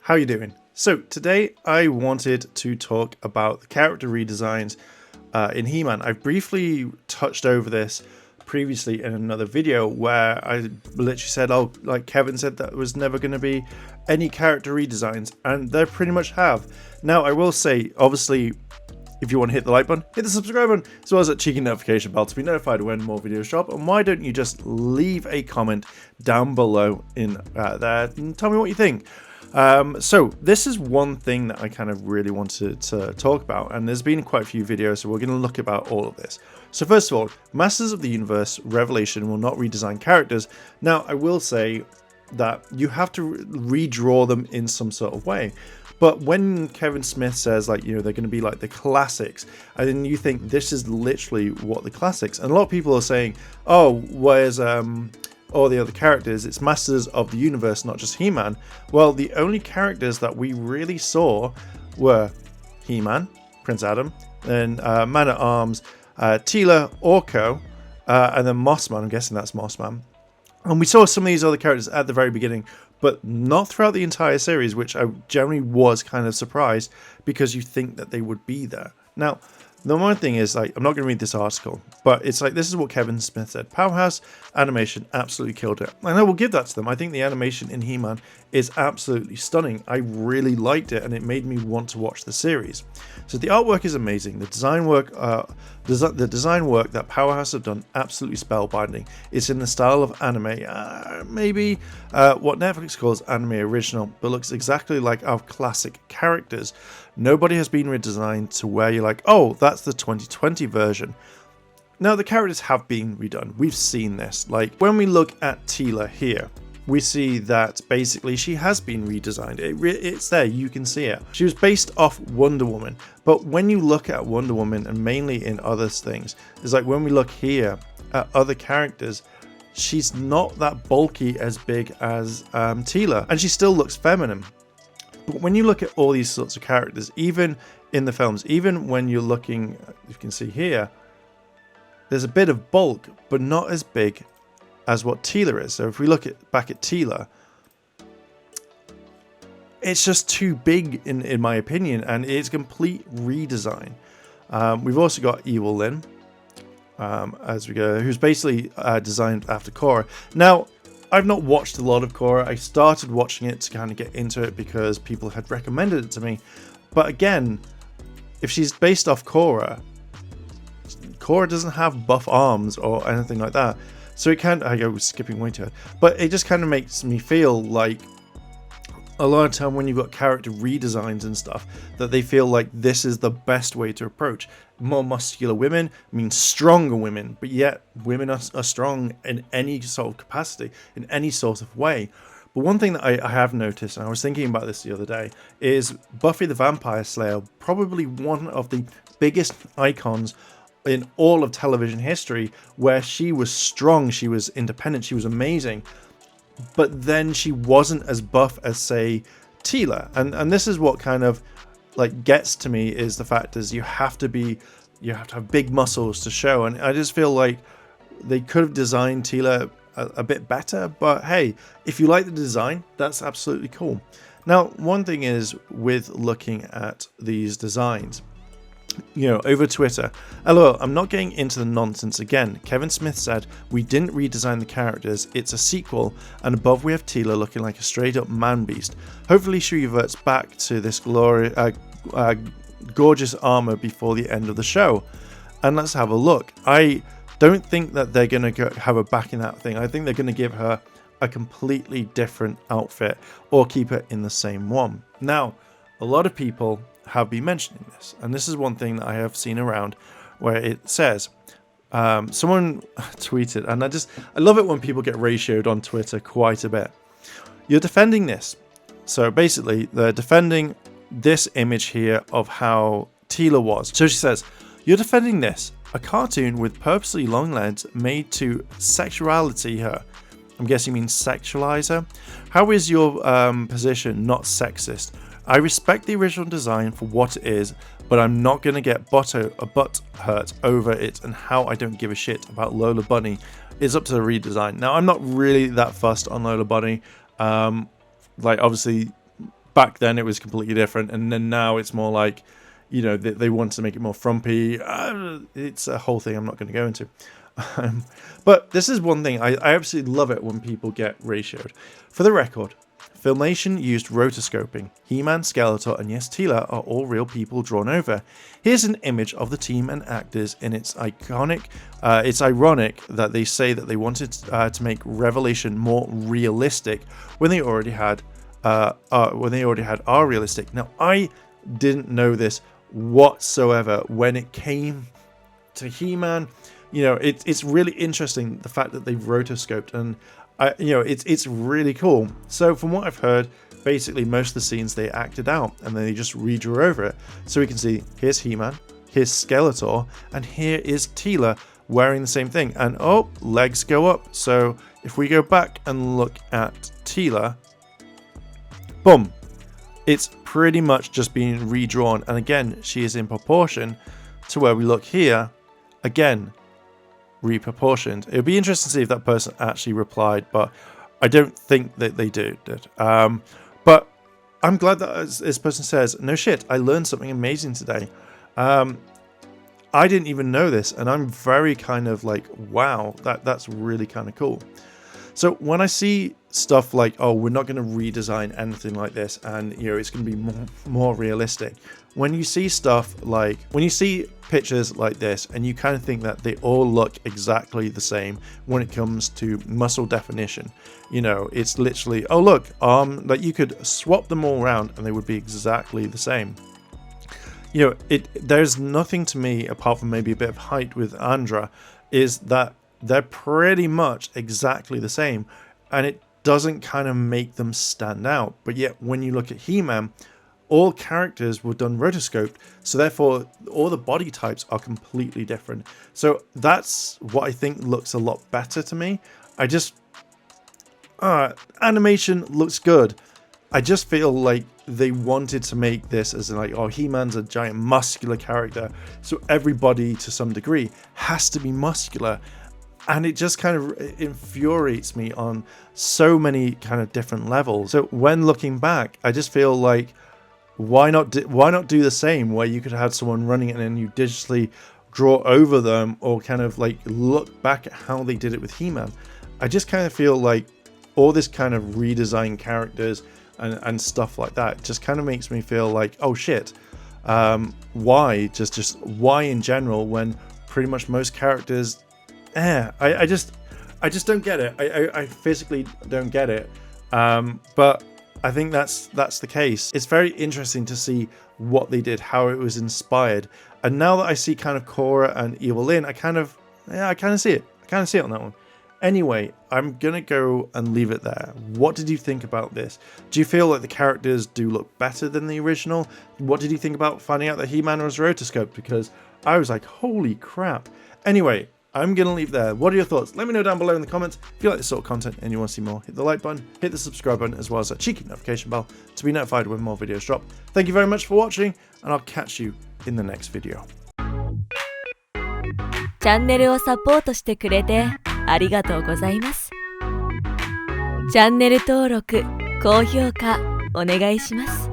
How you doing? So today I wanted to talk about the character redesigns in He-Man. I've briefly touched over this previously in another video where I literally said, oh, like Kevin said, that was never going to be any character redesigns, and they pretty much have. Now I will say, obviously, if you want to hit the like button, hit the subscribe button, as well as that cheeky notification bell to be notified when more videos drop. And why don't you just leave a comment down below in there and tell me what you think. So this is one thing that I kind of really wanted to talk about, and there's been quite a few videos, so we're going to look about all of this. So first of all, Masters of the Universe Revelation will not redesign characters. Now I will say that you have to redraw them in some sort of way. But when Kevin Smith says, like, you know, they're going to be like the classics, and then you think this is literally what the classics, and a lot of people are saying, oh, where's all the other characters? It's Masters of the Universe, not just He-Man. Well, the only characters that we really saw were He-Man, Prince Adam, then Man-at-Arms, Teela, Orko, and then Mossman. I'm guessing that's Mossman. And we saw some of these other characters at the very beginning, but not throughout the entire series, which I generally was kind of surprised, because you think that they would be there. Now, the one thing is, like, I'm not going to read this article, but it's like, this is what Kevin Smith said. Powerhouse Animation absolutely killed it. And I will give that to them. I think the animation in He-Man is absolutely stunning. I really liked it, and it made me want to watch the series. So the artwork is amazing. The design work that Powerhouse have done, absolutely spellbinding. It's in the style of anime, maybe what Netflix calls anime original, but looks exactly like our classic characters. Nobody has been redesigned to where you're like, oh, that's the 2020 version. Now, the characters have been redone. We've seen this. Like, when we look at Teela here, we see that basically she has been redesigned. It's there, you can see it. She was based off Wonder Woman, but when you look at Wonder Woman, and mainly in other things, it's like when we look here at other characters, she's not that bulky as big as Teela, and she still looks feminine. But when you look at all these sorts of characters, even in the films, even when you're looking, you can see here, there's a bit of bulk, but not as big as what Teela is. So if we look back at Teela, it's just too big in my opinion, and it's a complete redesign. We've also got Evil Lyn as we go, who's basically designed after Korra. Now, I've not watched a lot of Korra. I started watching it to kind of get into it because people had recommended it to me. But again, if she's based off Korra doesn't have buff arms or anything like that. So it kind of, I go skipping way too ahead, but it just kind of makes me feel like a lot of time when you've got character redesigns and stuff, that they feel like this is the best way to approach. More muscular women means stronger women, but yet women are strong in any sort of capacity, in any sort of way. But one thing that I have noticed, and I was thinking about this the other day, is Buffy the Vampire Slayer, probably one of the biggest icons in all of television history, where she was strong, she was independent, she was amazing, but then she wasn't as buff as, say, Teela. And this is what kind of like gets to me, is the fact is you have to have big muscles to show, and I just feel like they could have designed Teela a bit better. But hey, if you like the design, that's absolutely cool. Now, one thing is with looking at these designs, you know, over Twitter, LOL, I'm not getting into the nonsense again. Kevin Smith said, we didn't redesign the characters, it's a sequel, and above we have Teela looking like a straight up man beast. Hopefully she reverts back to this gorgeous armor before the end of the show. And let's have a look. I don't think that they're going to have her back in that thing. I think they're going to give her a completely different outfit, or keep her in the same one. Now, a lot of people have been mentioning this, and this is one thing that I have seen around, where it says, someone tweeted, and I love it when people get ratioed on Twitter quite a bit. You're defending this. So basically, they're defending this image here of how Teela was. So she says, you're defending this, a cartoon with purposely long legs made to sexuality her. I'm guessing you mean sexualize her. How is your position not sexist? I respect the original design for what it is, but I'm not going to get butt hurt over it, and how I don't give a shit about Lola Bunny is up to the redesign. Now, I'm not really that fussed on Lola Bunny. Like, obviously, back then it was completely different, and then now it's more like, you know, they want to make it more frumpy. It's a whole thing I'm not going to go into. But this is one thing, I absolutely love it when people get ratioed. For the record, Filmation used rotoscoping. He-Man, Skeletor, and yes, Teela are all real people drawn over. Here's an image of the team and actors, and it's iconic. It's ironic that they say that they wanted to make Revelation more realistic when they already had are realistic. Now, I didn't know this whatsoever when it came to He-Man. You know, it's really interesting the fact that they've rotoscoped, and you know, it's really cool. So from what I've heard, basically most of the scenes they acted out and then they just redrew over it. So we can see here's He-Man, here's Skeletor, and here is Teela wearing the same thing. And oh, legs go up. So if we go back and look at Teela, boom, it's pretty much just being redrawn. And again, she is in proportion to where we look here. Again, reproportioned. It would be interesting to see if that person actually replied, but I don't think that they did. But I'm glad that this person says, no shit, I learned something amazing today. I didn't even know this, and I'm very kind of like, wow, that's really kind of cool. So when I see stuff like, oh, we're not going to redesign anything like this, and you know, it's going to be more realistic. When you see stuff like, when you see pictures like this, and you kind of think that they all look exactly the same when it comes to muscle definition, you know, it's literally, oh look, like you could swap them all around and they would be exactly the same. You know, there's nothing to me apart from maybe a bit of height with Andra, is that they're pretty much exactly the same, and it doesn't kind of make them stand out. But yet when you look at He-Man, all characters were done rotoscoped, so therefore all the body types are completely different. So that's what I think looks a lot better to me. I just animation looks good. I just feel like they wanted to make this as like, oh, He-Man's a giant muscular character, so everybody to some degree has to be muscular. And it just kind of infuriates me on so many kind of different levels. So when looking back, I just feel like, why not do the same, where you could have someone running it and then you digitally draw over them, or kind of like look back at how they did it with He-Man. I just kind of feel like all this kind of redesigned characters and stuff like that just kind of makes me feel like, oh shit, why just why in general, when pretty much most characters, I just don't get it. I physically don't get it. But I think that's the case. It's very interesting to see what they did, how it was inspired. And now that I see kind of Cora and Evil Lynn, I kind of see it. I kind of see it on that one. Anyway, I'm going to go and leave it there. What did you think about this? Do you feel like the characters do look better than the original? What did you think about finding out that He-Man was rotoscoped? Because I was like, holy crap. Anyway, I'm going to leave there. What are your thoughts? Let me know down below in the comments. If you like this sort of content and you want to see more, hit the like button, hit the subscribe button, as well as that cheeky notification bell to be notified when more videos drop. Thank you very much for watching, and I'll catch you in the next video. チャンネルをサポートしてくれてありがとうございます。チャンネル登録、高評価お願いします。